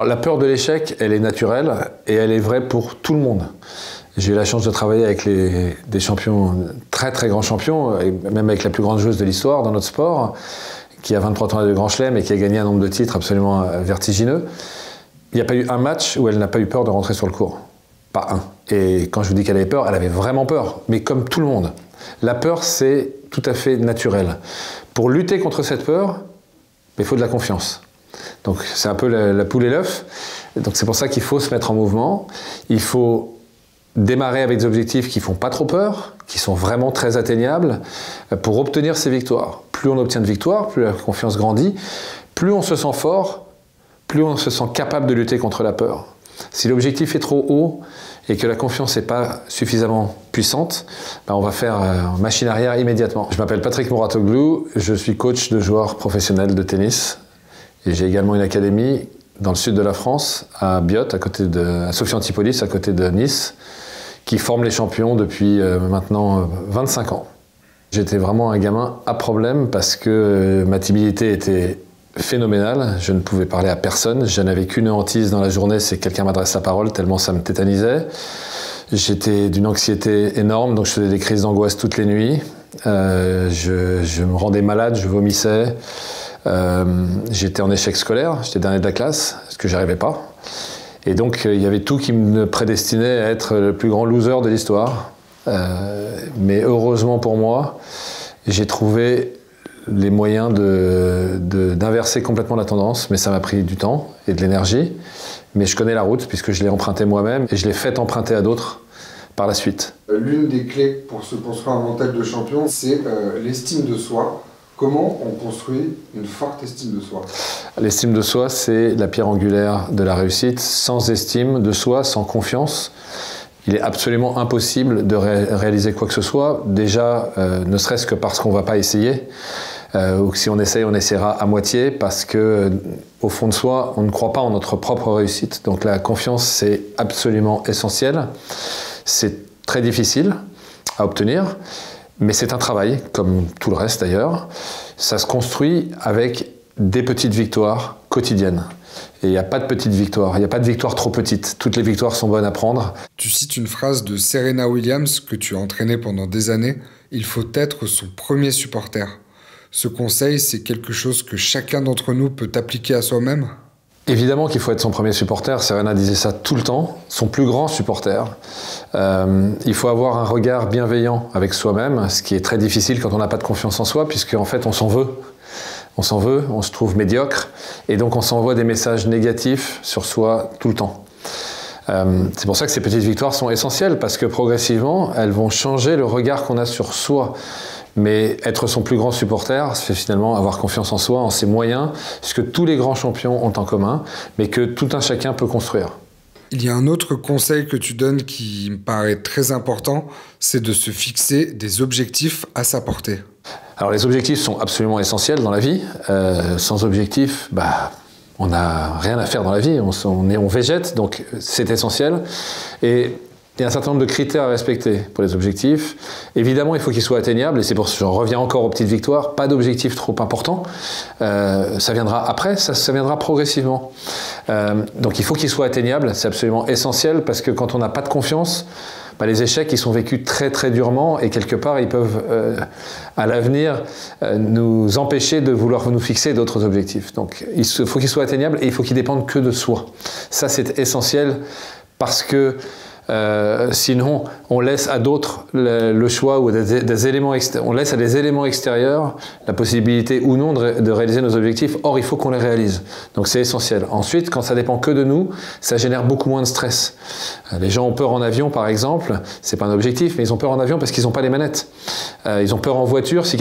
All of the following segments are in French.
La peur de l'échec, elle est naturelle et elle est vraie pour tout le monde. J'ai eu la chance de travailler avec des champions, très très grands champions, et même avec la plus grande joueuse de l'histoire dans notre sport, qui a 23 tournois de Grand Chelem et qui a gagné un nombre de titres absolument vertigineux. Il n'y a pas eu un match où elle n'a pas eu peur de rentrer sur le court. Pas un. Et quand je vous dis qu'elle avait peur, elle avait vraiment peur, mais comme tout le monde. La peur, c'est tout à fait naturel. Pour lutter contre cette peur, il faut de la confiance. Donc c'est un peu la poule et l'œuf. Donc c'est pour ça qu'il faut se mettre en mouvement. Il faut démarrer avec des objectifs qui ne font pas trop peur, qui sont vraiment très atteignables, pour obtenir ces victoires. Plus on obtient de victoires, plus la confiance grandit, plus on se sent fort, plus on se sent capable de lutter contre la peur. Si l'objectif est trop haut et que la confiance n'est pas suffisamment puissante, on va faire machine arrière immédiatement. Je m'appelle Patrick Mouratoglou, je suis coach de joueurs professionnels de tennis. Et j'ai également une académie dans le sud de la France, à Biot, à Sophia Antipolis, à côté de Nice, qui forme les champions depuis maintenant 25 ans. J'étais vraiment un gamin à problème parce que ma timidité était phénoménale. Je ne pouvais parler à personne. Je n'avais qu'une hantise dans la journée, c'est que quelqu'un m'adresse la parole, tellement ça me tétanisait. J'étais d'une anxiété énorme, donc je faisais des crises d'angoisse toutes les nuits. Je me rendais malade, je vomissais. J'étais en échec scolaire, j'étais dernier de la classe, ce que j'arrivais pas. Et donc il y avait tout qui me prédestinait à être le plus grand loser de l'histoire. Mais heureusement pour moi, j'ai trouvé les moyens d'inverser complètement la tendance, mais ça m'a pris du temps et de l'énergie. Mais je connais la route puisque je l'ai empruntée moi-même et je l'ai fait emprunter à d'autres par la suite. L'une des clés pour se construire un mental de champion, c'est l'estime de soi. Comment on construit une forte estime de soi? L'estime de soi, c'est la pierre angulaire de la réussite. Sans estime de soi, sans confiance, il est absolument impossible de réaliser quoi que ce soit. Déjà, ne serait-ce que parce qu'on ne va pas essayer, ou que si on essaye, on essaiera à moitié, parce que au fond de soi, on ne croit pas en notre propre réussite. Donc la confiance, c'est absolument essentiel. C'est très difficile à obtenir. Mais c'est un travail, comme tout le reste d'ailleurs. Ça se construit avec des petites victoires quotidiennes. Et il n'y a pas de petites victoires, il n'y a pas de victoire trop petite. Toutes les victoires sont bonnes à prendre. Tu cites une phrase de Serena Williams que tu as entraînée pendant des années. Il faut être son premier supporter. Ce conseil, c'est quelque chose que chacun d'entre nous peut appliquer à soi-même? Évidemment qu'il faut être son premier supporter, Serena disait ça tout le temps, son plus grand supporter. Il faut avoir un regard bienveillant avec soi-même, ce qui est très difficile quand on n'a pas de confiance en soi, puisque en fait on s'en veut. On s'en veut, on se trouve médiocre, et donc on s'envoie des messages négatifs sur soi tout le temps. C'est pour ça que ces petites victoires sont essentielles, parce que progressivement, elles vont changer le regard qu'on a sur soi. Mais être son plus grand supporter, c'est finalement avoir confiance en soi, en ses moyens, ce que tous les grands champions ont en commun, mais que tout un chacun peut construire. Il y a un autre conseil que tu donnes qui me paraît très important, c'est de se fixer des objectifs à sa portée. Alors les objectifs sont absolument essentiels dans la vie. Sans objectifs, on n'a rien à faire dans la vie, on végète, donc c'est essentiel. Et il y a un certain nombre de critères à respecter pour les objectifs. Évidemment, il faut qu'ils soient atteignables, et c'est pour ça que j'en reviens encore aux petites victoires. Pas d'objectif trop important. Ça viendra après, ça viendra progressivement. Donc il faut qu'ils soient atteignables, c'est absolument essentiel, parce que quand on n'a pas de confiance, les échecs ils sont vécus très très durement, et quelque part ils peuvent à l'avenir nous empêcher de vouloir nous fixer d'autres objectifs. Donc il faut qu'ils soient atteignables, et il faut qu'ils dépendent que de soi. Ça c'est essentiel, parce que sinon, on laisse à d'autres le choix, ou des éléments on laisse à des éléments extérieurs la possibilité ou non de réaliser nos objectifs. Or, il faut qu'on les réalise. Donc, c'est essentiel. Ensuite, quand ça dépend que de nous, ça génère beaucoup moins de stress. Les gens ont peur en avion, par exemple. C'est pas un objectif, mais ils ont peur en avion parce qu'ils n'ont pas les manettes. Ils ont peur en voiture. Si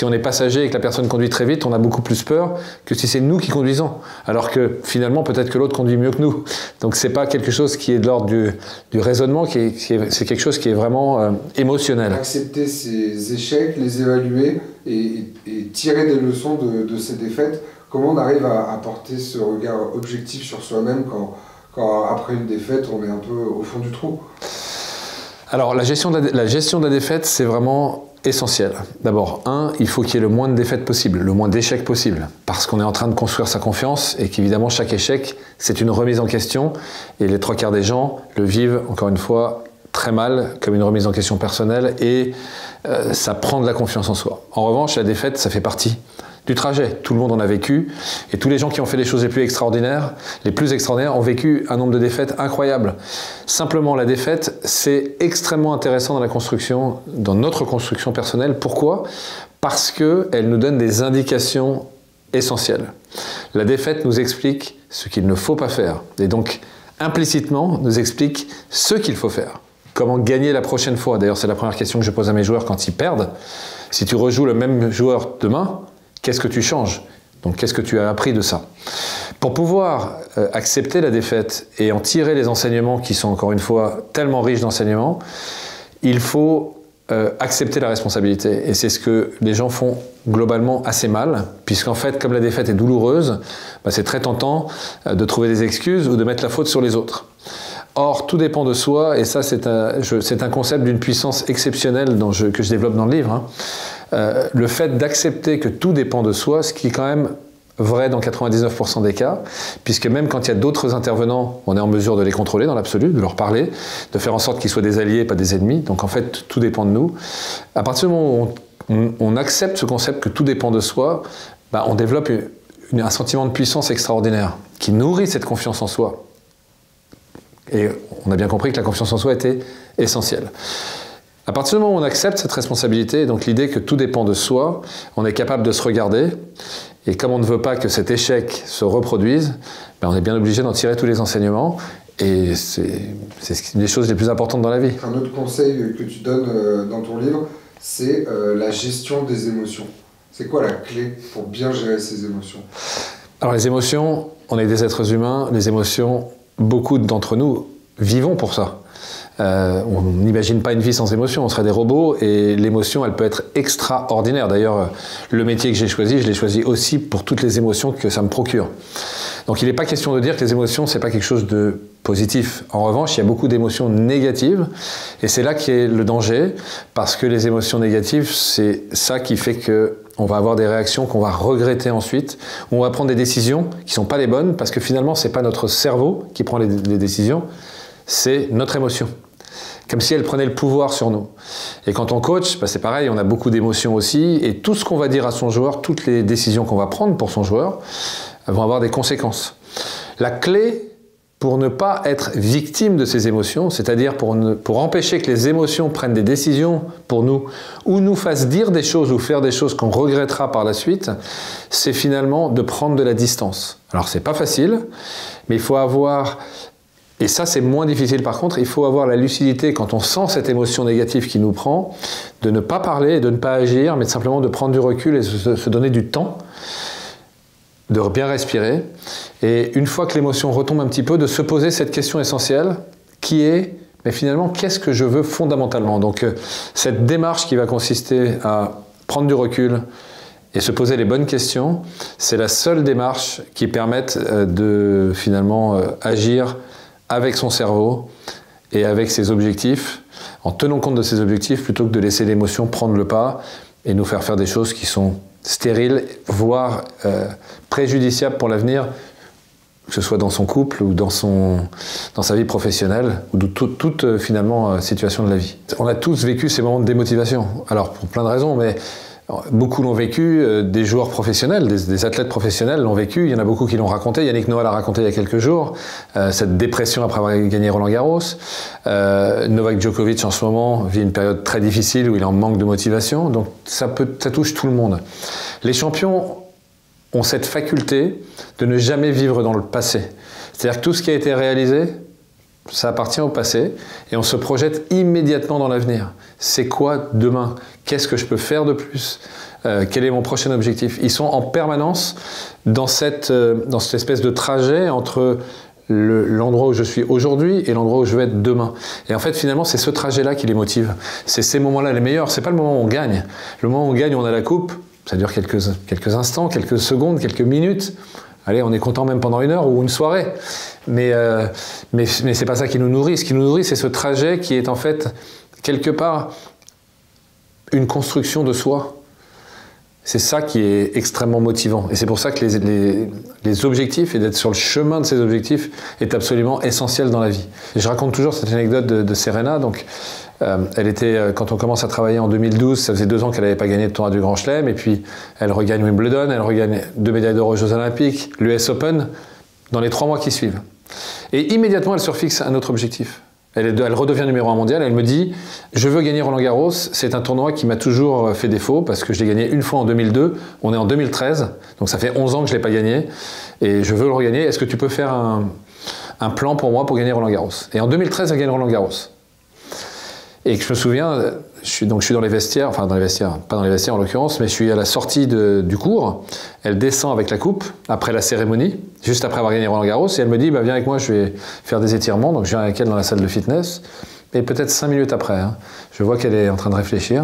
on est passager et que la personne conduit très vite, on a beaucoup plus peur que si c'est nous qui conduisons. Alors que finalement, peut-être que l'autre conduit mieux que nous. Donc, c'est pas quelque chose qui est de l'ordre du raisonnement, c'est quelque chose qui est vraiment émotionnel. Accepter ses échecs, les évaluer et tirer des leçons de ces défaites. Comment on arrive à porter ce regard objectif sur soi-même quand après une défaite, on est un peu au fond du trou? Alors la gestion de la défaite, c'est vraiment essentiels. D'abord, il faut qu'il y ait le moins de défaites possible, le moins d'échecs possible, parce qu'on est en train de construire sa confiance et qu'évidemment chaque échec, c'est une remise en question et les 3/4 des gens le vivent, encore une fois, très mal, comme une remise en question personnelle et ça prend de la confiance en soi. En revanche, la défaite, ça fait partie du trajet. Tout le monde en a vécu et tous les gens qui ont fait les choses les plus extraordinaires ont vécu un nombre de défaites incroyable. Simplement, la défaite, c'est extrêmement intéressant dans la construction, dans notre construction personnelle. Pourquoi? Parce qu'elle nous donne des indications essentielles. La défaite nous explique ce qu'il ne faut pas faire et donc implicitement nous explique ce qu'il faut faire. Comment gagner la prochaine fois? D'ailleurs, c'est la première question que je pose à mes joueurs quand ils perdent. Si tu rejoues le même joueur demain, qu'est-ce que tu changes? Donc, qu'est-ce que tu as appris de ça? Pour pouvoir accepter la défaite et en tirer les enseignements qui sont, encore une fois, tellement riches d'enseignements, il faut accepter la responsabilité. Et c'est ce que les gens font globalement assez mal, puisqu'en fait, comme la défaite est douloureuse, c'est très tentant de trouver des excuses ou de mettre la faute sur les autres. Or, tout dépend de soi, et ça, c'est un concept d'une puissance exceptionnelle que je développe dans le livre. Le fait d'accepter que tout dépend de soi, ce qui est quand même vrai dans 99% des cas, puisque même quand il y a d'autres intervenants, on est en mesure de les contrôler dans l'absolu, de leur parler, de faire en sorte qu'ils soient des alliés, pas des ennemis. Donc en fait, tout dépend de nous. À partir du moment où on accepte ce concept que tout dépend de soi, on développe un sentiment de puissance extraordinaire qui nourrit cette confiance en soi. Et on a bien compris que la confiance en soi était essentielle. À partir du moment où on accepte cette responsabilité, donc l'idée que tout dépend de soi, on est capable de se regarder, et comme on ne veut pas que cet échec se reproduise, on est bien obligé d'en tirer tous les enseignements, et c'est une des choses les plus importantes dans la vie. Un autre conseil que tu donnes dans ton livre, c'est la gestion des émotions. C'est quoi la clé pour bien gérer ces émotions? Alors les émotions, on est des êtres humains, les émotions, beaucoup d'entre nous vivons pour ça. On n'imagine pas une vie sans émotion, on serait des robots et l'émotion, elle peut être extraordinaire. D'ailleurs, le métier que j'ai choisi, je l'ai choisi aussi pour toutes les émotions que ça me procure. Donc il n'est pas question de dire que les émotions, c'est pas quelque chose de positif. En revanche, il y a beaucoup d'émotions négatives et c'est là qu'est le danger, parce que les émotions négatives, c'est ça qui fait que on va avoir des réactions qu'on va regretter ensuite, on va prendre des décisions qui ne sont pas les bonnes, parce que finalement, ce n'est pas notre cerveau qui prend les décisions, c'est notre émotion. Comme si elle prenait le pouvoir sur nous. Et quand on coach, c'est pareil, on a beaucoup d'émotions aussi, et tout ce qu'on va dire à son joueur, toutes les décisions qu'on va prendre pour son joueur, vont avoir des conséquences. La clé pour ne pas être victime de ces émotions, c'est-à-dire pour empêcher que les émotions prennent des décisions pour nous, ou nous fassent dire des choses ou faire des choses qu'on regrettera par la suite, c'est finalement de prendre de la distance. Alors c'est pas facile, mais il faut avoir, et ça c'est moins difficile par contre, il faut avoir la lucidité quand on sent cette émotion négative qui nous prend, de ne pas parler et de ne pas agir, mais simplement de prendre du recul et de se donner du temps, de bien respirer, et une fois que l'émotion retombe un petit peu, de se poser cette question essentielle qui est, mais finalement, qu'est-ce que je veux fondamentalement? Donc cette démarche qui va consister à prendre du recul et se poser les bonnes questions, c'est la seule démarche qui permette de finalement agir avec son cerveau et avec ses objectifs, en tenant compte de ses objectifs, plutôt que de laisser l'émotion prendre le pas et nous faire des choses qui sont stériles, voire préjudiciables pour l'avenir, que ce soit dans son couple ou dans sa vie professionnelle, ou de toute finalement situation de la vie. On a tous vécu ces moments de démotivation, alors pour plein de raisons, mais beaucoup l'ont vécu, des joueurs professionnels, des athlètes professionnels l'ont vécu, il y en a beaucoup qui l'ont raconté, Yannick Noah l'a raconté il y a quelques jours, cette dépression après avoir gagné Roland Garros. Novak Djokovic en ce moment vit une période très difficile où il est en manque de motivation, donc ça touche tout le monde. Les champions ont cette faculté de ne jamais vivre dans le passé. C'est-à-dire que tout ce qui a été réalisé, ça appartient au passé et on se projette immédiatement dans l'avenir. C'est quoi demain? Qu'est-ce que je peux faire de plus? Quel est mon prochain objectif? Ils sont en permanence dans cette espèce de trajet entre l'endroit où je suis aujourd'hui et l'endroit où je vais être demain. Et en fait, finalement, c'est ce trajet-là qui les motive. C'est ces moments-là les meilleurs. C'est pas le moment où on gagne. Le moment où on gagne, on a la coupe, ça dure quelques instants, quelques secondes, quelques minutes. Allez, on est content même pendant une heure ou une soirée. Mais c'est pas ça qui nous nourrit. Ce qui nous nourrit, c'est ce trajet qui est en fait, quelque part, une construction de soi. C'est ça qui est extrêmement motivant. Et c'est pour ça que les objectifs et d'être sur le chemin de ces objectifs est absolument essentiel dans la vie. Et je raconte toujours cette anecdote de Serena. Donc, elle était, quand on commence à travailler en 2012, ça faisait 2 ans qu'elle n'avait pas gagné de tournoi du Grand Chelem. Et puis, elle regagne Wimbledon, elle regagne 2 médailles d'or aux Jeux Olympiques, l'US Open, dans les 3 mois qui suivent. Et immédiatement, elle se refixe un autre objectif. Elle redevient numéro 1 mondial, elle me dit « Je veux gagner Roland-Garros, c'est un tournoi qui m'a toujours fait défaut parce que je l'ai gagné une fois en 2002, on est en 2013, donc ça fait 11 ans que je ne l'ai pas gagné, et je veux le regagner, est-ce que tu peux faire un plan pour moi pour gagner Roland-Garros ?» Et en 2013, elle gagne Roland-Garros. Et que je me souviens, je suis dans les vestiaires, enfin dans les vestiaires, pas dans les vestiaires en l'occurrence, mais je suis à la sortie du cours, elle descend avec la coupe, après la cérémonie, juste après avoir gagné Roland-Garros, et elle me dit bah, « Viens avec moi, je vais faire des étirements », donc je viens avec elle dans la salle de fitness, et peut-être 5 minutes après, je vois qu'elle est en train de réfléchir,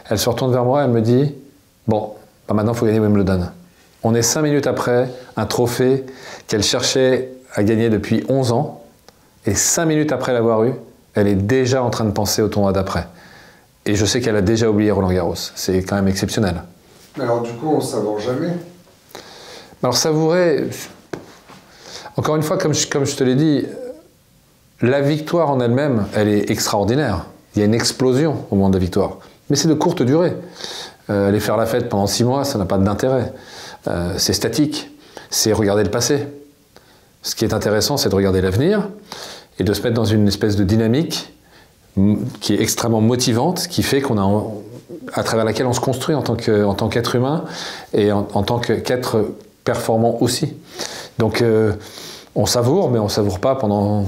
elle se retourne vers moi, elle me dit « Bon, bah maintenant il faut gagner Wimbledon ». On est 5 minutes après, un trophée qu'elle cherchait à gagner depuis 11 ans, et 5 minutes après l'avoir eu, elle est déjà en train de penser au tournoi d'après. Et je sais qu'elle a déjà oublié Roland-Garros. C'est quand même exceptionnel. Alors du coup, on ne savoure jamais. Alors savourer... Encore une fois, comme je te l'ai dit, la victoire en elle-même, elle est extraordinaire. Il y a une explosion au moment de la victoire. Mais c'est de courte durée. Aller faire la fête pendant 6 mois, ça n'a pas d'intérêt. C'est statique. C'est regarder le passé. Ce qui est intéressant, c'est de regarder l'avenir et de se mettre dans une espèce de dynamique qui est extrêmement motivante, qui fait à travers laquelle on se construit en tant qu'être humain et en tant qu'être performant aussi. Donc on savoure, mais on ne savoure pas pendant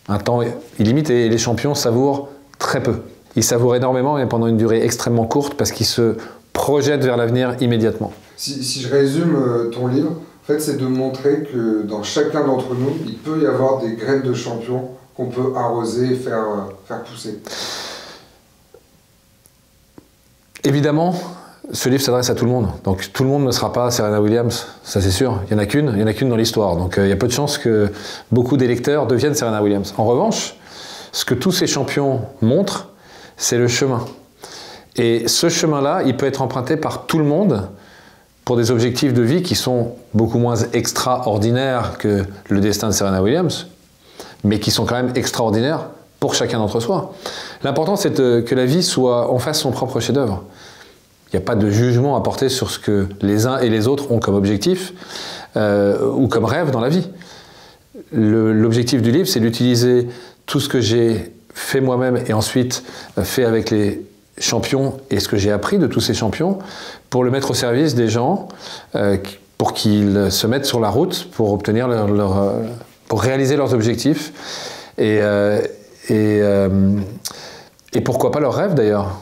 un temps illimité. Et les champions savourent très peu. Ils savourent énormément, mais pendant une durée extrêmement courte, parce qu'ils se projettent vers l'avenir immédiatement. Si je résume ton livre, en fait, c'est de montrer que dans chacun d'entre nous, il peut y avoir des graines de champion qu'on peut arroser et faire pousser. Évidemment, ce livre s'adresse à tout le monde. Donc tout le monde ne sera pas Serena Williams, ça c'est sûr. Il n'y en a qu'une dans l'histoire. Donc il y a peu de chances que beaucoup d'électeurs deviennent Serena Williams. En revanche, ce que tous ces champions montrent, c'est le chemin. Et ce chemin-là, il peut être emprunté par tout le monde pour des objectifs de vie qui sont beaucoup moins extraordinaires que le destin de Serena Williams, mais qui sont quand même extraordinaires pour chacun d'entre soi. L'important, c'est que la vie en fasse son propre chef-d'œuvre. Il n'y a pas de jugement à porter sur ce que les uns et les autres ont comme objectif ou comme rêve dans la vie. L'objectif du livre, c'est d'utiliser tout ce que j'ai fait moi-même et ensuite fait avec les champions et ce que j'ai appris de tous ces champions pour le mettre au service des gens, pour qu'ils se mettent sur la route pour obtenir pour réaliser leurs objectifs et pourquoi pas leurs rêves d'ailleurs.